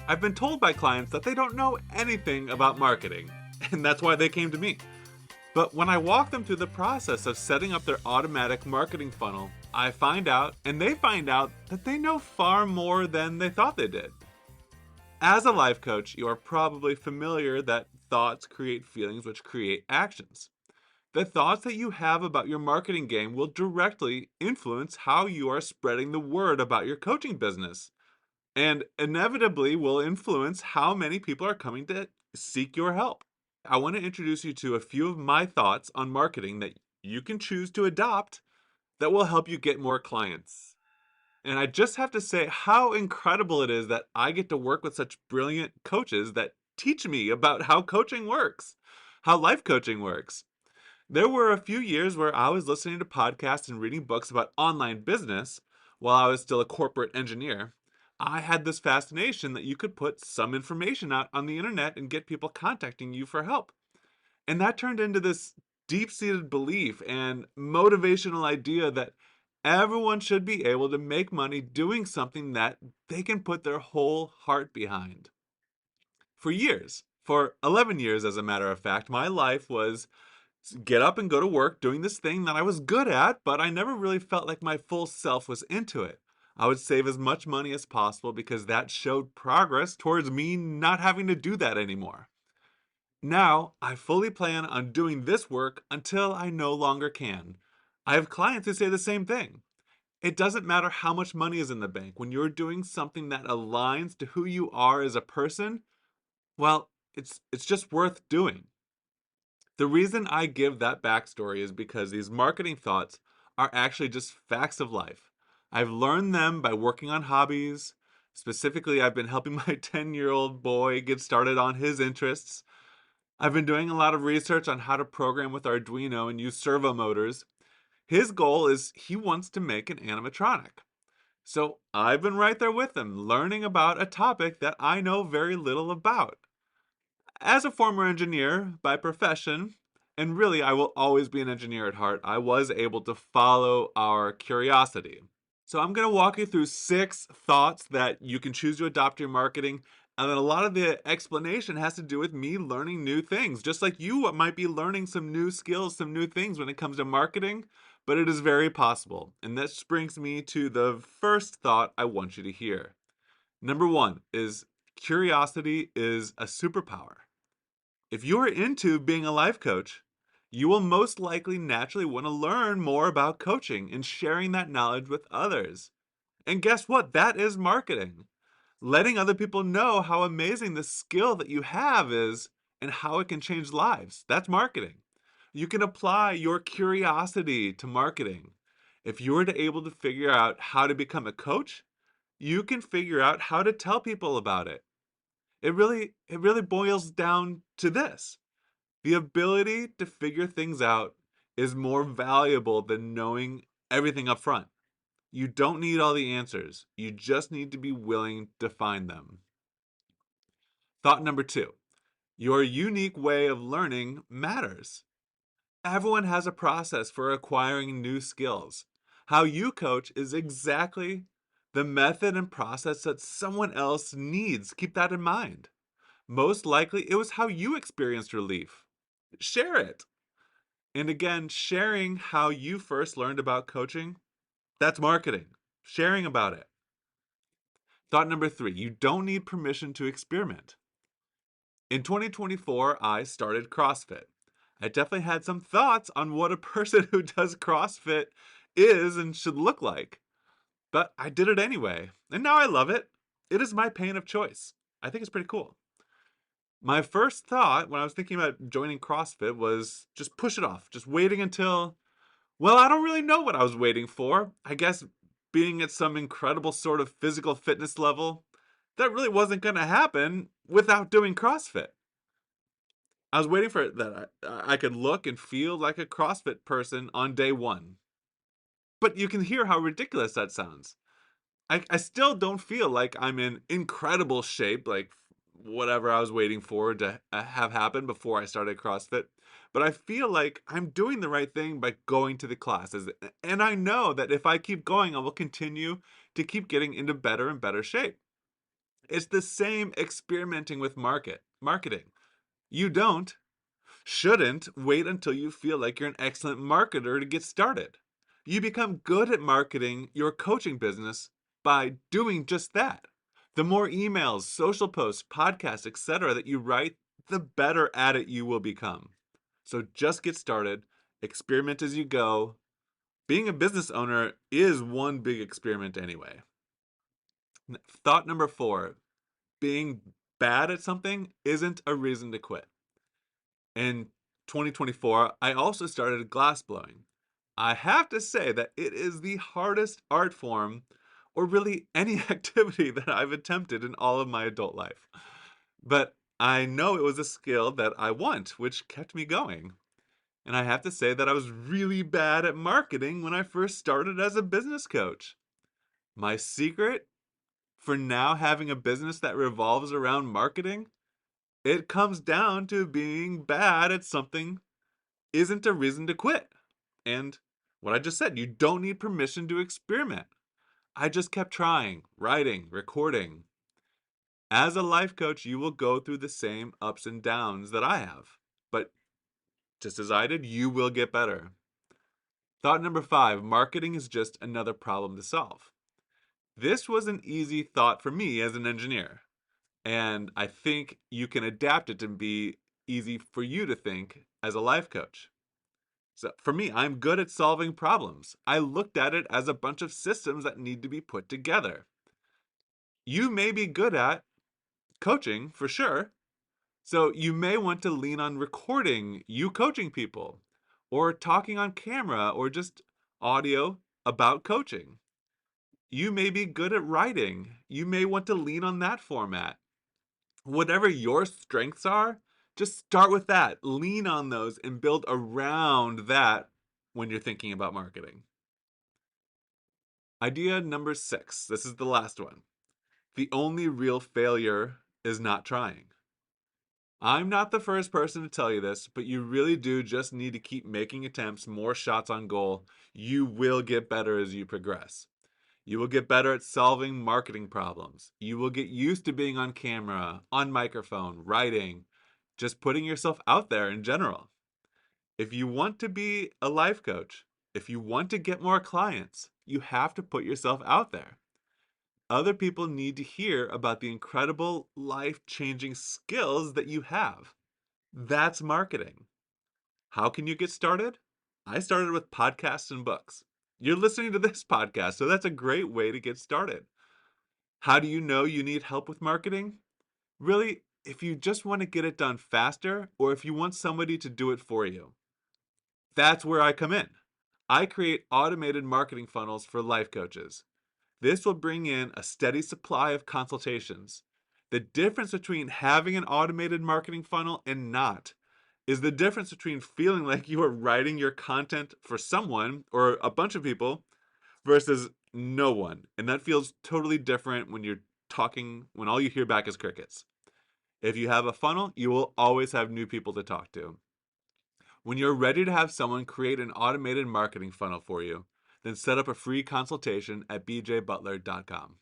I've been told by clients that they don't know anything about marketing, and that's why they came to me. But when I walk them through the process of setting up their automatic marketing funnel, I find out, and they find out, that they know far more than they thought they did. As a life coach, you are probably familiar that thoughts create feelings, which create actions. The thoughts that you have about your marketing game will directly influence how you are spreading the word about your coaching business, and inevitably will influence how many people are coming to seek your help. I want to introduce you to a few of my thoughts on marketing that you can choose to adopt that will help you get more clients. And I just have to say how incredible it is that I get to work with such brilliant coaches that teach me about how coaching works, how life coaching works. There were a few years where I was listening to podcasts and reading books about online business while I was still a corporate engineer. I had this fascination that you could put some information out on the internet and get people contacting you for help. And that turned into this deep seated belief and motivational idea that everyone should be able to make money doing something that they can put their whole heart behind. For years, for 11 years, as a matter of fact, my life was get up and go to work doing this thing that I was good at, but I never really felt like my full self was into it. I would save as much money as possible because that showed progress towards me not having to do that anymore. Now, I fully plan on doing this work until I no longer can. I have clients who say the same thing. It doesn't matter how much money is in the bank. When you're doing something that aligns to who you are as a person, well, it's just worth doing. The reason I give that backstory is because these marketing thoughts are actually just facts of life. I've learned them by working on hobbies. Specifically, I've been helping my 10-year-old boy get started on his interests. I've been doing a lot of research on how to program with Arduino and use servo motors. His goal is he wants to make an animatronic. So I've been right there with him, learning about a topic that I know very little about. As a former engineer by profession, and really I will always be an engineer at heart, I was able to follow our curiosity. So I'm going to walk you through 6 thoughts that you can choose to adopt your marketing. And then a lot of the explanation has to do with me learning new things, just like you might be learning some new skills, some new things when it comes to marketing, but it is very possible. And this brings me to the first thought I want you to hear. Number 1 is curiosity is a superpower. If you're into being a life coach, you will most likely naturally want to learn more about coaching and sharing that knowledge with others. And guess what? That is marketing. Letting other people know how amazing the skill that you have is and how it can change lives. That's marketing. You can apply your curiosity to marketing. If you were to able to figure out how to become a coach, you can figure out how to tell people about it. It really boils down to this. The ability to figure things out is more valuable than knowing everything up front. You don't need all the answers. You just need to be willing to find them. Thought number 2. Your unique way of learning matters. Everyone has a process for acquiring new skills. How you coach is exactly the method and process that someone else needs. Keep that in mind. Most likely, it was how you experienced relief. Share it. And again, sharing how you first learned about coaching, that's marketing. Sharing about it. Thought number 3, you don't need permission to experiment. In 2024, I started CrossFit. I definitely had some thoughts on what a person who does CrossFit is and should look like, but I did it anyway, and now I love it. It is my pain of choice. I think it's pretty cool. My first thought when I was thinking about joining CrossFit was just push it off, just waiting until, well, I don't really know what I was waiting for. I guess being at some incredible sort of physical fitness level, that really wasn't going to happen without doing CrossFit. I was waiting for it that I could look and feel like a CrossFit person on day 1. But you can hear how ridiculous that sounds. I still don't feel like I'm in incredible shape, like whatever I was waiting for to have happen before I started CrossFit. But I feel like I'm doing the right thing by going to the classes. And I know that if I keep going, I will continue to keep getting into better and better shape. It's the same experimenting with marketing. You shouldn't wait until you feel like you're an excellent marketer to get started. You become good at marketing your coaching business by doing just that. The more emails, social posts, podcasts, etc. that you write, the better at it you will become. So just get started, experiment as you go. Being a business owner is one big experiment anyway. Thought number 4, being bad at something isn't a reason to quit. In 2024, I also started glass blowing. I have to say that it is the hardest art form, or really any activity that I've attempted in all of my adult life. But I know it was a skill that I want, which kept me going. And I have to say that I was really bad at marketing when I first started as a business coach. My secret for now having a business that revolves around marketing, it comes down to being bad at something isn't a reason to quit. And what I just said, you don't need permission to experiment. I just kept trying, writing, recording. As a life coach, you will go through the same ups and downs that I have. But just as I did, you will get better. Thought number 5, marketing is just another problem to solve. This was an easy thought for me as an engineer. And I think you can adapt it to be easy for you to think as a life coach. So for me, I'm good at solving problems. I looked at it as a bunch of systems that need to be put together. You may be good at coaching for sure. So you may want to lean on recording you coaching people or talking on camera or just audio about coaching. You may be good at writing. You may want to lean on that format. Whatever your strengths are, just start with that. Lean on those and build around that when you're thinking about marketing. Idea number 6. This is the last one. The only real failure is not trying. I'm not the first person to tell you this, but you really do just need to keep making attempts, more shots on goal. You will get better as you progress. You will get better at solving marketing problems. You will get used to being on camera, on microphone, writing, just putting yourself out there in general. If you want to be a life coach, if you want to get more clients, you have to put yourself out there. Other people need to hear about the incredible life-changing skills that you have. That's marketing. How can you get started? I started with podcasts and books. You're listening to this podcast, so that's a great way to get started. How do you know you need help with marketing? Really, if you just want to get it done faster or if you want somebody to do it for you. That's where I come in. I create automated marketing funnels for life coaches. This will bring in a steady supply of consultations. The difference between having an automated marketing funnel and not is the difference between feeling like you are writing your content for someone or a bunch of people versus no one. And that feels totally different when you're talking, when all you hear back is crickets. If you have a funnel, you will always have new people to talk to. When you're ready to have someone create an automated marketing funnel for you, then set up a free consultation at bjbutler.com.